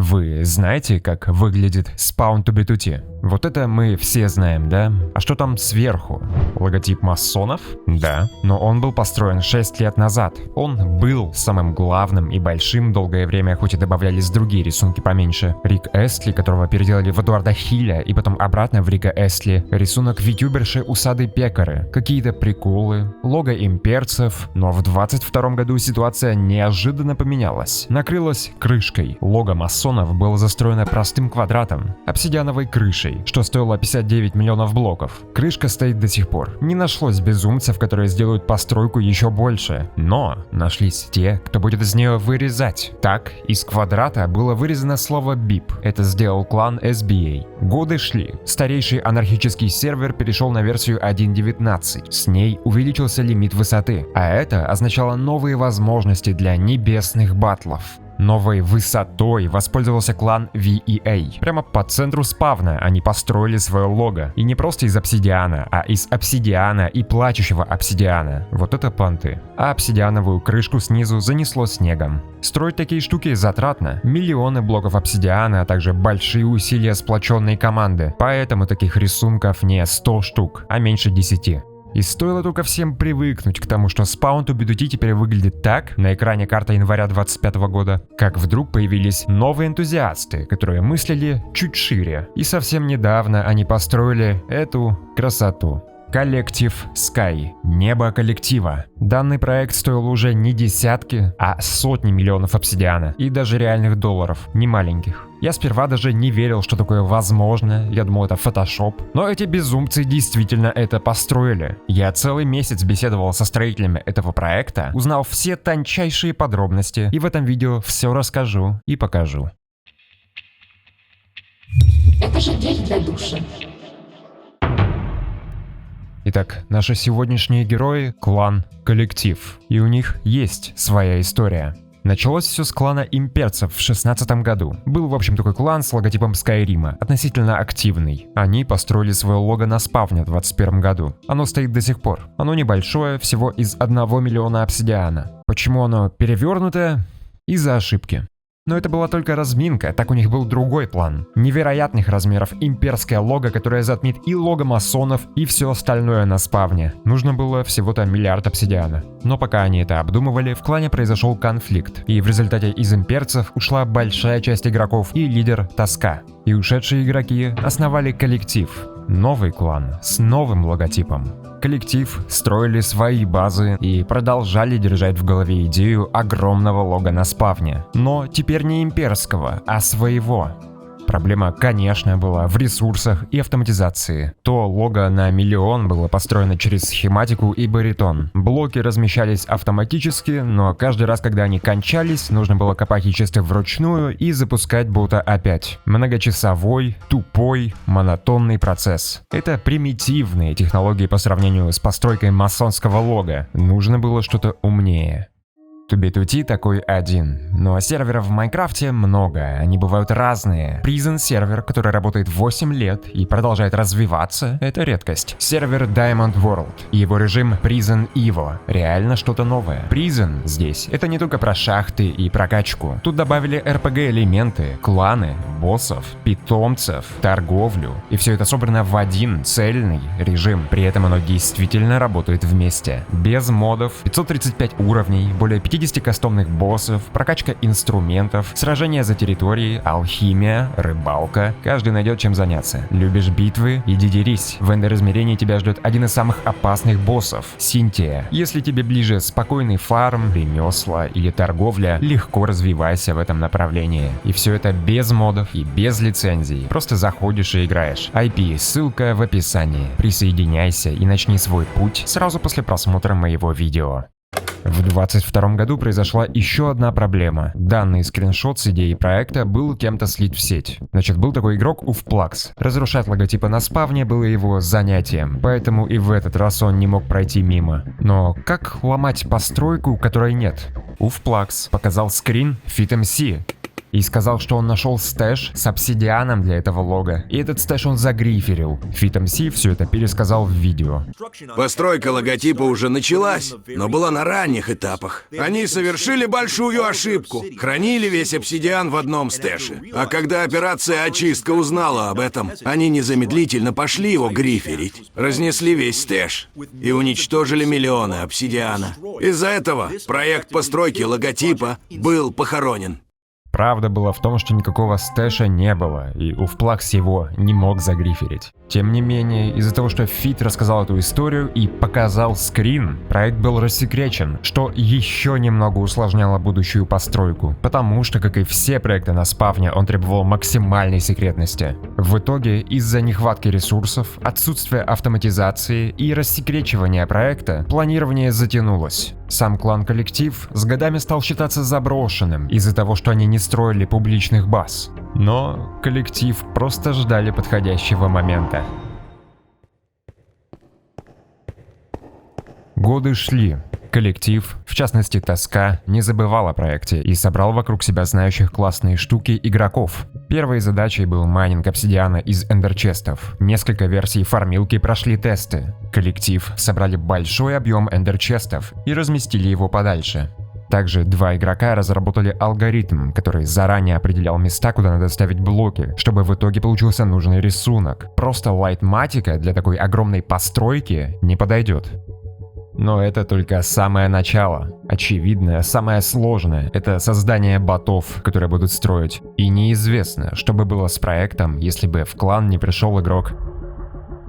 Вы знаете, как выглядит Spawn to B2T? Вот это мы все знаем, да? А что там сверху? Логотип масонов? Да, но он был построен 6 лет назад. Он был самым главным и большим долгое время, хоть и добавлялись другие рисунки поменьше. Рик Эстли, которого переделали в Эдуарда Хиля и потом обратно в Рика Эстли. Рисунок витюберши Усады Пекары. Какие-то приколы. Лого имперцев. Но в 22 году ситуация неожиданно поменялась. Накрылась крышкой. Лого масонов было застроено простым квадратом. Обсидиановой крышей, что стоило 59 миллионов блоков. Крышка стоит до сих пор. Не нашлось безумцев, которые сделают постройку еще больше. Но нашлись те, кто будет из нее вырезать. Так, из квадрата было вырезано слово BIP. Это сделал клан SBA. Годы шли. Старейший анархический сервер перешел на версию 1.19. С ней увеличился лимит высоты. А это означало новые возможности для небесных баттлов. Новой высотой воспользовался клан VEA. Прямо по центру спавна они построили свое лого. И не просто из обсидиана, а из обсидиана и плачущего обсидиана. Вот это понты. А обсидиановую крышку снизу занесло снегом. Строить такие штуки затратно. Миллионы блоков обсидиана, а также большие усилия сплоченной команды. Поэтому таких рисунков не 100 штук, а меньше 10. И стоило только всем привыкнуть к тому, что Spawn to B2T теперь выглядит так, на экране карта января 25 года, как вдруг появились новые энтузиасты, которые мыслили чуть шире. И совсем недавно они построили эту красоту. Коллектив Sky. Небо коллектива. Данный проект стоил уже не десятки, а сотни миллионов обсидиана. И даже реальных долларов, не маленьких. Я сперва даже не верил, что такое возможно, я думал, это фотошоп. Но эти безумцы действительно это построили. Я целый месяц беседовал со строителями этого проекта, узнал все тончайшие подробности, и в этом видео все расскажу и покажу. Это же гель для душа. Итак, наши сегодняшние герои – клан Коллектив. И у них есть своя история. Началось все с клана имперцев в 16 году. Был, в общем, такой клан с логотипом Скайрима, относительно активный. Они построили свое лого на спавне в 21 году. Оно стоит до сих пор. Оно небольшое, всего из 1 миллиона обсидиана. Почему оно перевернутое? Из-за ошибки. Но это была только разминка, так у них был другой план. Невероятных размеров имперское лого, которое затмит и лого масонов, и все остальное на спавне. Нужно было всего-то миллиард обсидиана. Но пока они это обдумывали, в клане произошел конфликт. И в результате из имперцев ушла большая часть игроков и лидер Тоска. И ушедшие игроки основали коллектив. Новый клан с новым логотипом. Коллектив строили свои базы и продолжали держать в голове идею огромного лого на спавне. Но теперь не имперского, а своего. Проблема, конечно, была в ресурсах и автоматизации. То лого на миллион было построено через схематику и баритон. Блоки размещались автоматически, но каждый раз, когда они кончались, нужно было копать их чисто вручную и запускать бота опять. Многочасовой, тупой, монотонный процесс. Это примитивные технологии по сравнению с постройкой масонского лога. Нужно было что-то умнее. To B2T такой один, но серверов в Майнкрафте много, они бывают разные. Prison сервер, который работает 8 лет и продолжает развиваться, это редкость. Сервер Diamond World и его режим Prison Evo, реально что-то новое. Prison здесь это не только про шахты и прокачку, тут добавили RPG элементы, кланы, боссов, питомцев, торговлю, и все это собрано в один цельный режим, при этом оно действительно работает вместе. Без модов, 535 уровней, более 50 кастомных боссов, прокачка инструментов, сражения за территории, алхимия, рыбалка. Каждый найдет чем заняться. Любишь битвы? Иди дерись. В эндер-измерении тебя ждет один из самых опасных боссов – Синтия. Если тебе ближе спокойный фарм, ремесла или торговля, легко развивайся в этом направлении. И все это без модов и без лицензий. Просто заходишь и играешь. IP, ссылка в описании. Присоединяйся и начни свой путь сразу после просмотра моего видео. В 2022 году произошла еще одна проблема. Данный скриншот с идеей проекта был кем-то слит в сеть. Значит, был такой игрок Ufplax. Разрушать логотипы на спавне было его занятием, поэтому и в этот раз он не мог пройти мимо. Но как ломать постройку, которой нет? Ufplax показал скрин FitMC. и сказал, что он нашел стэш с обсидианом для этого лога, и этот стэш он загриферил. FitMC все это пересказал в видео. Постройка логотипа уже началась, но была на ранних этапах. Они совершили большую ошибку. Хранили весь обсидиан в одном стэше. А когда операция «Очистка» узнала об этом, они незамедлительно пошли его гриферить. Разнесли весь стэш и уничтожили миллионы обсидиана. Из-за этого проект постройки логотипа был похоронен. Правда была в том, что никакого стэша не было, и Увплакс его не мог загриферить. Тем не менее, из-за того, что Фит рассказал эту историю и показал скрин, проект был рассекречен, что еще немного усложняло будущую постройку, потому что, как и все проекты на спавне, он требовал максимальной секретности. В итоге, из-за нехватки ресурсов, отсутствия автоматизации и рассекречивания проекта, планирование затянулось. Сам клан-коллектив с годами стал считаться заброшенным из-за того, что они не строили публичных баз. Но коллектив просто ждали подходящего момента. Годы шли. Коллектив, в частности Тоска, не забывал о проекте и собрал вокруг себя знающих классные штуки игроков. Первой задачей был майнинг обсидиана из эндерчестов. Несколько версий фармилки прошли тесты. Коллектив собрали большой объем эндерчестов и разместили его подальше. Также два игрока разработали алгоритм, который заранее определял места, куда надо ставить блоки, чтобы в итоге получился нужный рисунок. Просто лайтматика для такой огромной постройки не подойдет. Но это только самое начало. Очевидно, самое сложное – это создание ботов, которые будут строить. И неизвестно, что бы было с проектом, если бы в клан не пришел игрок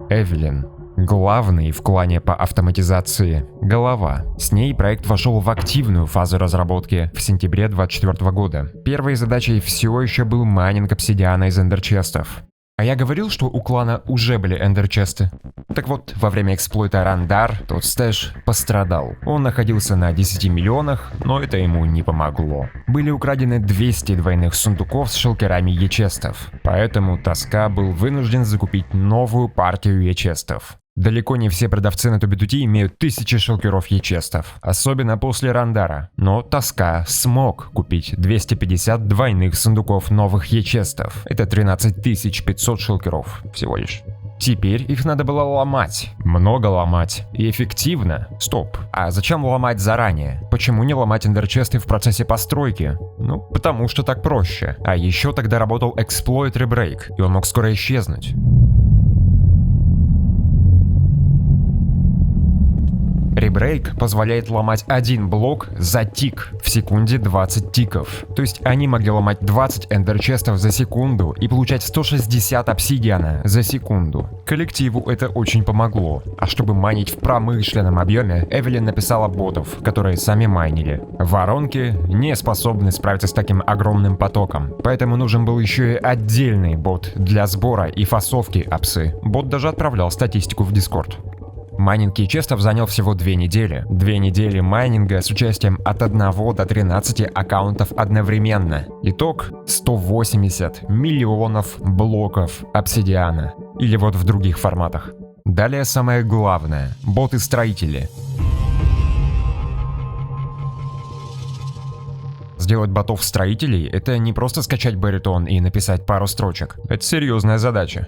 Эвелин. Главный в клане по автоматизации – голова. С ней проект вошел в активную фазу разработки в сентябре 2024 года. Первой задачей все еще был майнинг обсидиана из эндерчестов. А я говорил, что у клана уже были эндерчесты. Так вот, во время эксплойта Рандар тот стэш пострадал. Он находился на 10 миллионах, но это ему не помогло. Были украдены 200 двойных сундуков с шелкерами ечестов. Поэтому Тоска был вынужден закупить новую партию ечестов. Далеко не все продавцы на Тубитути имеют 1000 шелкеров ечестов, особенно после Рандара. Но Тоска смог купить 250 двойных сундуков новых ечестов. Это 13500 шелкеров всего лишь. Теперь их надо было ломать. Много ломать. И эффективно. Стоп. А зачем ломать заранее? Почему не ломать эндерчесты в процессе постройки? Ну, потому что так проще. А еще тогда работал эксплойт Rebreak, и он мог скоро исчезнуть. Rebreak позволяет ломать один блок за тик, в секунде 20 тиков. То есть они могли ломать 20 эндерчестов за секунду и получать 160 обсидиана за секунду. Коллективу это очень помогло. А чтобы майнить в промышленном объеме, Эвелин написала ботов, которые сами майнили. Воронки не способны справиться с таким огромным потоком, поэтому нужен был еще и отдельный бот для сбора и фасовки апсы. Бот даже отправлял статистику в Discord. Майнинг ечестов занял всего 2 недели. 2 недели майнинга с участием от 1 до 13 аккаунтов одновременно. Итог – 180 миллионов блоков обсидиана. Или вот в других форматах. Далее самое главное – боты-строители. Сделать ботов-строителей – это не просто скачать баритон и написать пару строчек. Это серьезная задача.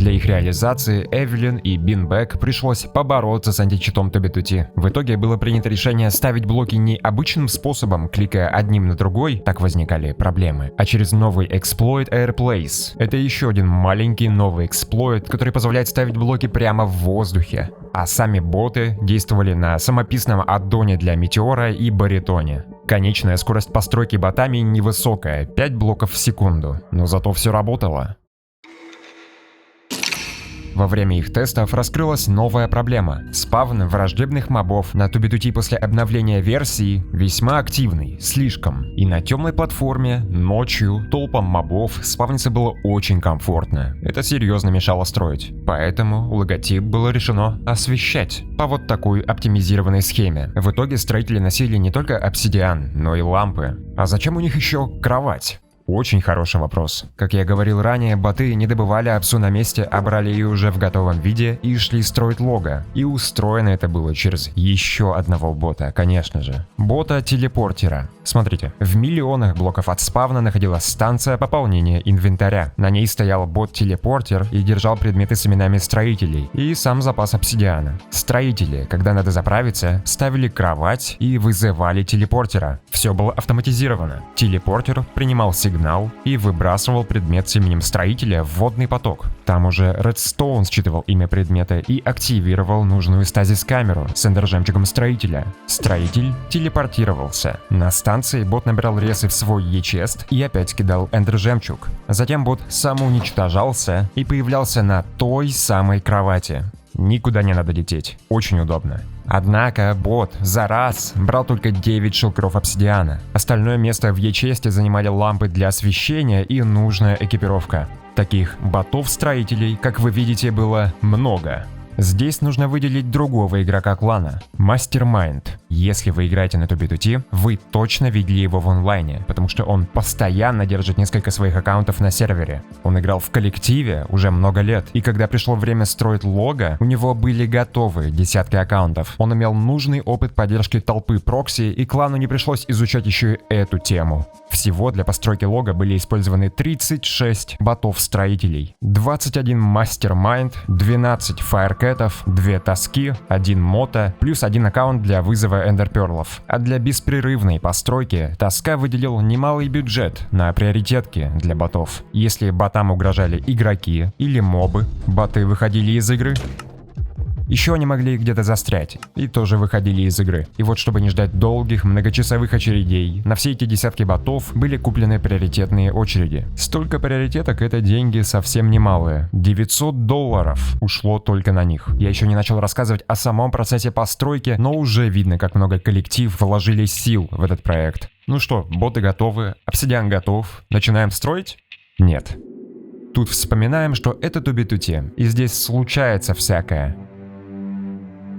Для их реализации Эвелин и Бинбэк пришлось побороться с античитом Тубитути. В итоге было принято решение ставить блоки не обычным способом, кликая одним на другой, так возникали проблемы, а через новый эксплойт Airplace. Это еще один маленький новый эксплойт, который позволяет ставить блоки прямо в воздухе. А сами боты действовали на самописном аддоне для Метеора и Баритоне. Конечная скорость постройки ботами невысокая, 5 блоков в секунду, но зато все работало. Во время их тестов раскрылась новая проблема. Спавн враждебных мобов на Тубитути после обновления версии весьма активный, слишком. И на темной платформе, ночью, толпам мобов спавниться было очень комфортно. Это серьезно мешало строить. Поэтому логотип было решено освещать по вот такой оптимизированной схеме. В итоге строители носили не только обсидиан, но и лампы. А зачем у них еще кровать? Очень хороший вопрос. Как я говорил ранее, боты не добывали апсу на месте, а брали ее уже в готовом виде и шли строить лого. И устроено это было через еще одного бота, конечно же. Бота-телепортера. Смотрите, в миллионах блоков от спавна находилась станция пополнения инвентаря. На ней стоял бот-телепортер и держал предметы с именами строителей и сам запас обсидиана. Строители, когда надо заправиться, ставили кровать и вызывали телепортера. Все было автоматизировано. Телепортер принимал сигнал и выбрасывал предмет с именем строителя в водный поток. Там уже Redstone считывал имя предмета и активировал нужную стазис-камеру с эндержемчиком строителя. Строитель телепортировался. На станции бот набирал ресы в свой E-чест и опять кидал эндержемчуг. Затем бот самоуничтожался и появлялся на той самой кровати. Никуда не надо лететь. Очень удобно. Однако бот за раз брал только 9 шелкеров обсидиана. Остальное место в E-честе занимали лампы для освещения и нужная экипировка. Таких ботов-строителей, как вы видите, было много. Здесь нужно выделить другого игрока клана – Mastermind. Если вы играете на 2B2T, вы точно видели его в онлайне, потому что он постоянно держит несколько своих аккаунтов на сервере. Он играл в коллективе уже много лет, и когда пришло время строить лого, у него были готовы десятки аккаунтов. Он имел нужный опыт поддержки толпы прокси, и клану не пришлось изучать еще и эту тему. Всего для постройки лога были использованы 36 ботов-строителей, 21 Mastermind, 12 Firecat'ов, 2 таски, 1 мота, плюс 1 аккаунт для вызова эндерперлов. А для беспрерывной постройки таска выделил немалый бюджет на приоритетки для ботов. Если ботам угрожали игроки или мобы, боты выходили из игры. Еще они могли где-то застрять и тоже выходили из игры. И вот чтобы не ждать долгих многочасовых очередей, на все эти десятки ботов были куплены приоритетные очереди. Столько приоритеток — это деньги совсем немалые. $900 ушло только на них. Я еще не начал рассказывать о самом процессе постройки, но уже видно, как много коллектив вложили сил в этот проект. Ну что, боты готовы, обсидиан готов, начинаем строить? Нет. Тут вспоминаем, что это 2B2T, и здесь случается всякое.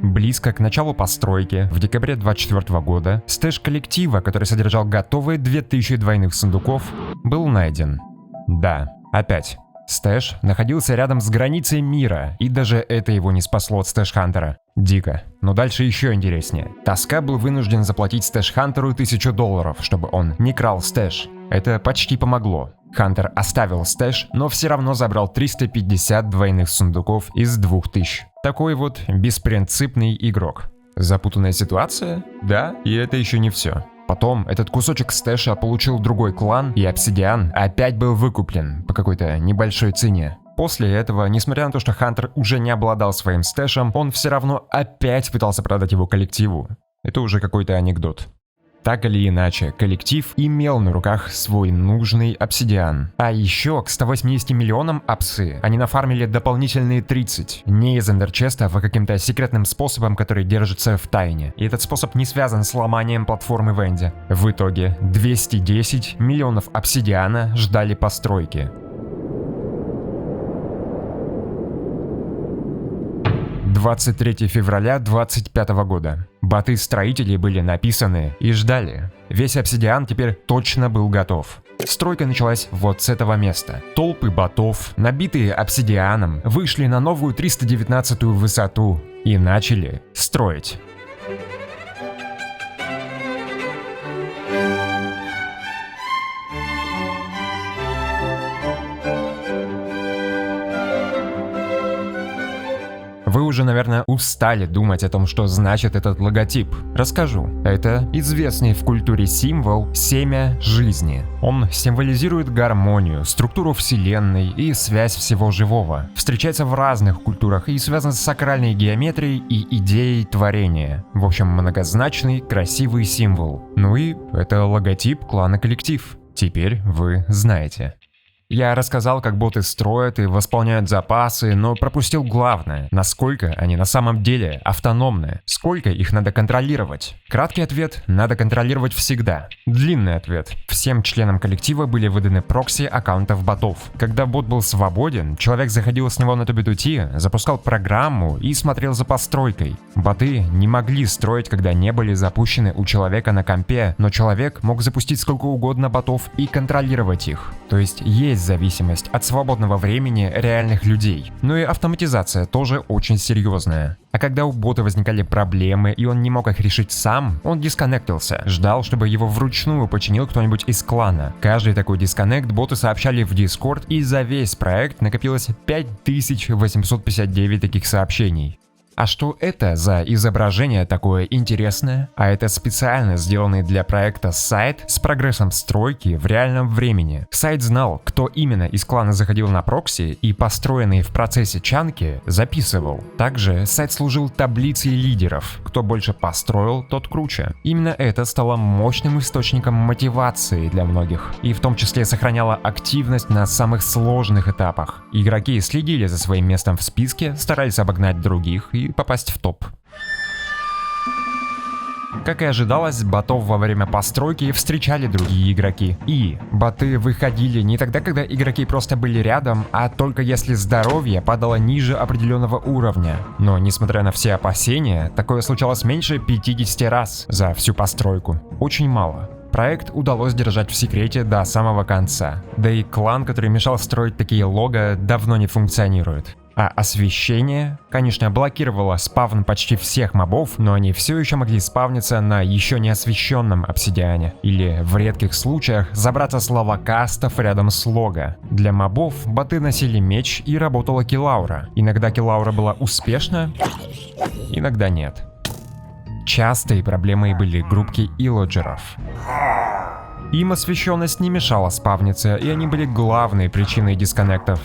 Близко к началу постройки, в декабре 2024 года, стэш коллектива, который содержал готовые 2000 двойных сундуков, был найден. Да, опять. Стэш находился рядом с границей мира, и даже это его не спасло от стэш-хантера. Дико. Но дальше еще интереснее. Таска был вынужден заплатить стэш-хантеру $1000, чтобы он не крал стэш. Это почти помогло. Хантер оставил стэш, но все равно забрал 350 двойных сундуков из 2000. Такой вот беспринципный игрок. Запутанная ситуация? Да, и это еще не все. Потом этот кусочек стэша получил другой клан, и обсидиан опять был выкуплен по какой-то небольшой цене. После этого, несмотря на то, что Хантер уже не обладал своим стэшем, он все равно опять пытался продать его коллективу. Это уже какой-то анекдот. Так или иначе, коллектив имел на руках свой нужный обсидиан. А еще к 180 миллионам апсы они нафармили дополнительные 30. Не из эндерчеста, а каким-то секретным способом, который держится в тайне. И этот способ не связан с ломанием платформы в энде. В итоге 210 миллионов обсидиана ждали постройки. 23 февраля 2025 года. Боты-строители были написаны и ждали. Весь обсидиан теперь точно был готов. Стройка началась вот с этого места. Толпы ботов, набитые обсидианом, вышли на новую 319-ю высоту и начали строить. Вы уже, наверное, устали думать о том, что значит этот логотип. Расскажу. Это известный в культуре символ «семя жизни». Он символизирует гармонию, структуру вселенной и связь всего живого. Встречается в разных культурах и связан с сакральной геометрией и идеей творения. В общем, многозначный, красивый символ. Ну и это логотип клана Коллектив. Теперь вы знаете. Я рассказал, как боты строят и восполняют запасы, но пропустил главное, насколько они на самом деле автономны, сколько их надо контролировать. Краткий ответ – надо контролировать всегда. Длинный ответ – всем членам коллектива были выданы прокси аккаунтов ботов. Когда бот был свободен, человек заходил с него на TubeTuT, запускал программу и смотрел за постройкой. Боты не могли строить, когда не были запущены у человека на компе, но человек мог запустить сколько угодно ботов и контролировать их. То есть зависимость от свободного времени реальных людей. Но и автоматизация тоже очень серьезная. А когда у бота возникали проблемы и он не мог их решить сам, он дисконнектился, ждал, чтобы его вручную починил кто-нибудь из клана. Каждый такой дисконнект боты сообщали в Discord, и за весь проект накопилось 5859 таких сообщений. А что это за изображение такое интересное? А это специально сделанный для проекта сайт с прогрессом стройки в реальном времени. Сайт знал, кто именно из клана заходил на прокси, и построенные в процессе чанки записывал. Также сайт служил таблицей лидеров. Кто больше построил, тот круче. Именно это стало мощным источником мотивации для многих. И в том числе сохраняло активность на самых сложных этапах. Игроки следили за своим местом в списке, старались обогнать других и попасть в топ. Как и ожидалось, ботов во время постройки встречали другие игроки. И боты выходили не тогда, когда игроки просто были рядом, а только если здоровье падало ниже определенного уровня. Но несмотря на все опасения, такое случалось меньше 50 раз за всю постройку. Очень мало. Проект удалось держать в секрете до самого конца. Да и клан, который мешал строить такие лого, давно не функционирует. А освещение, конечно, блокировало спавн почти всех мобов, но они все еще могли спавниться на еще не освещенном обсидиане. Или в редких случаях забраться с лавокастов рядом с лого. Для мобов боты носили меч и работала киллаура. Иногда киллаура была успешна, иногда нет. Частой проблемой были группкииллоджеров. Им освещенность не мешала спавниться, и они были главной причиной дисконнектов.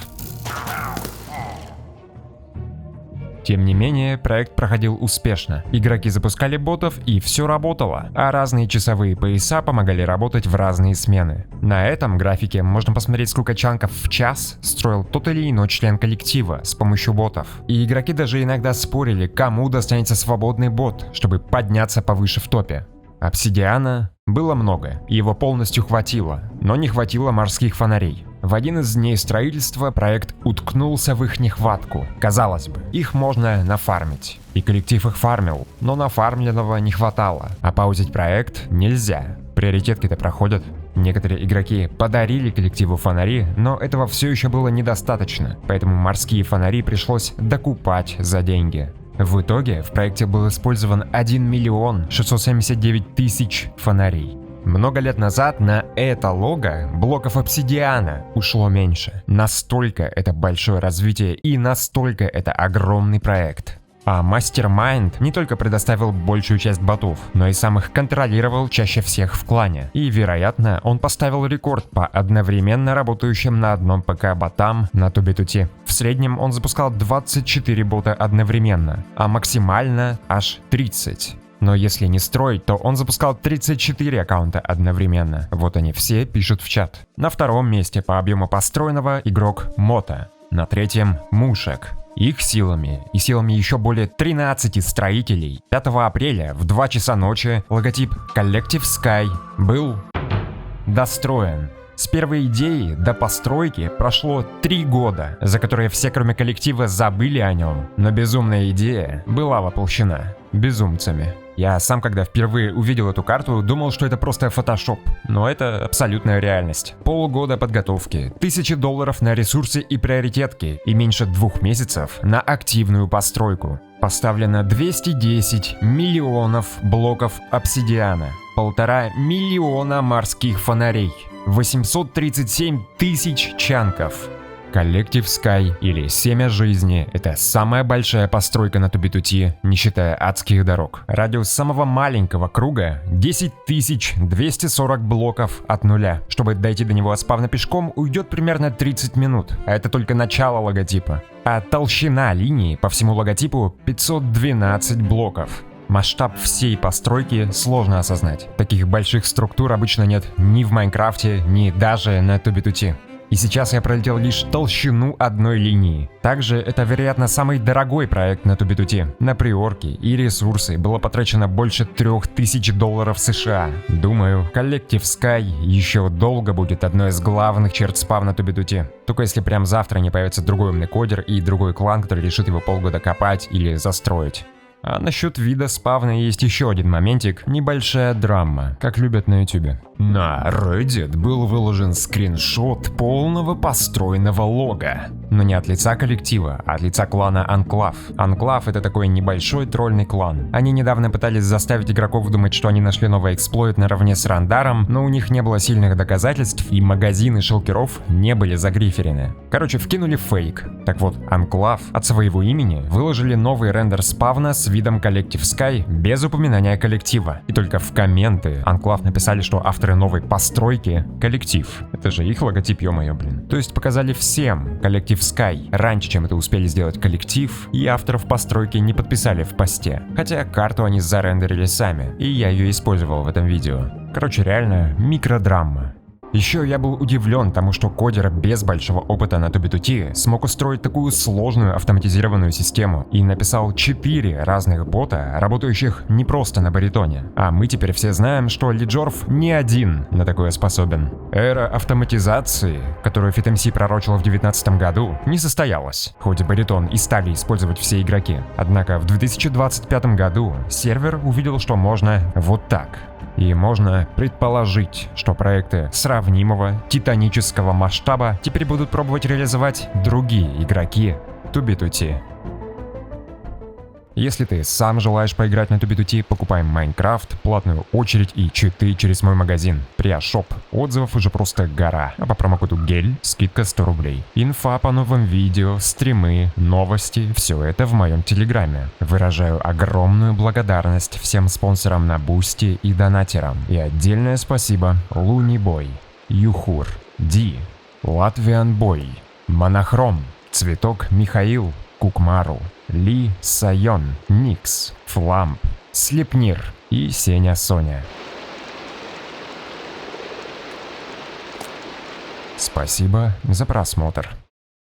Тем не менее, проект проходил успешно. Игроки запускали ботов, и все работало, а разные часовые пояса помогали работать в разные смены. На этом графике можно посмотреть, сколько чанков в час строил тот или иной член коллектива с помощью ботов. И игроки даже иногда спорили, кому достанется свободный бот, чтобы подняться повыше в топе. Обсидиана было много, его полностью хватило, но не хватило морских фонарей. В один из дней строительства проект уткнулся в их нехватку. Казалось бы, их можно нафармить. И коллектив их фармил, но нафармленного не хватало. А паузить проект нельзя. Приоритетки-то проходят. Некоторые игроки подарили коллективу фонари, но этого все еще было недостаточно, поэтому морские фонари пришлось докупать за деньги. В итоге в проекте был использован 1 679 000 фонарей. Много лет назад на это лого блоков обсидиана ушло меньше. Настолько это большое развитие и настолько это огромный проект. А Мастермайнд не только предоставил большую часть ботов, но и сам их контролировал чаще всех в клане. И, вероятно, он поставил рекорд по одновременно работающим на одном ПК ботам на TubeTuT. В среднем он запускал 24 бота одновременно, а максимально аж 30. Но если не строить, то он запускал 34 аккаунта одновременно. Вот они все пишут в чат. На втором месте по объему построенного игрок Мота. На третьем Мушек. Их силами и силами еще более 13 строителей 5 апреля в 2 часа ночи логотип Collective Sky был достроен. С первой идеи до постройки прошло 3 года, за которые все, кроме коллектива, забыли о нем. Но безумная идея была воплощена безумцами. Я сам, когда впервые увидел эту карту, думал, что это просто фотошоп, но это абсолютная реальность. Полгода подготовки, $1000 на ресурсы и приоритетки и меньше 2 месяцев на активную постройку. Поставлено 210 миллионов блоков обсидиана, 1,5 миллиона морских фонарей, 837 000 чанков. Collective Sky или Семя Жизни – это самая большая постройка на TubeTuT, не считая адских дорог. Радиус самого маленького круга – 10 240 блоков от нуля. Чтобы дойти до него от спавна пешком, уйдет примерно 30 минут, а это только начало логотипа. А толщина линии по всему логотипу – 512 блоков. Масштаб всей постройки сложно осознать. Таких больших структур обычно нет ни в Майнкрафте, ни даже на TubeTuT. И сейчас я пролетел лишь толщину одной линии. Также это, вероятно, самый дорогой проект на Тубитуте. На приорки и ресурсы было потрачено больше $3000 США. Думаю, Collective Sky еще долго будет одной из главных черт спав на Тубитуте. Только если прям завтра не появится другой умный кодер и другой клан, который решит его полгода копать или застроить. А насчет вида спавна есть еще один моментик, небольшая драма, как любят на ютубе. На Reddit был выложен скриншот полного построенного лога. Но не от лица коллектива, а от лица клана Анклав. Анклав — это такой небольшой тролльный клан. Они недавно пытались заставить игроков думать, что они нашли новый эксплойт наравне с Рандаром, но у них не было сильных доказательств, и магазины шелкеров не были загриферены. Короче, вкинули фейк. Так вот, Анклав от своего имени выложили новый рендер спавна с видом Collective Sky без упоминания коллектива. И только в комменты Анклав написали, что авторы новой постройки — коллектив. Это же их логотип, ё-моё, блин. То есть показали всем Collective Sky раньше, чем это успели сделать коллектив, и авторов постройки не подписали в посте. Хотя карту они зарендерили сами, и я ее использовал в этом видео. Короче, реально микродрама. Еще я был удивлен тому, что кодер без большого опыта на Тубитуте смог устроить такую сложную автоматизированную систему и написал 4 разных бота, работающих не просто на баритоне. А мы теперь все знаем, что Лиджорф не один на такое способен. Эра автоматизации, которую FitMC пророчил в 2019 году, не состоялась, хоть баритон и стали использовать все игроки. Однако в 2025 году сервер увидел, что можно вот так. И можно предположить, что проекты сравнимого титанического масштаба теперь будут пробовать реализовать другие игроки Тубитуте. Если ты сам желаешь поиграть на Тубитуте, покупай Майнкрафт, платную очередь и читы через мой магазин Приашоп. Отзывов уже просто гора, а по промокоду GELY скидка 100 рублей. Инфа по новым видео, стримы, новости — все это в моем телеграме. Выражаю огромную благодарность всем спонсорам на Бусти и донатерам. И отдельное спасибо Лунибой, Юхур, Ди, Латвиан Бой, Монохром, Цветок Михаил, Кукмару, Ли Сайон, Никс, Фламп, Слепнир и Сеня Соня. Спасибо за просмотр.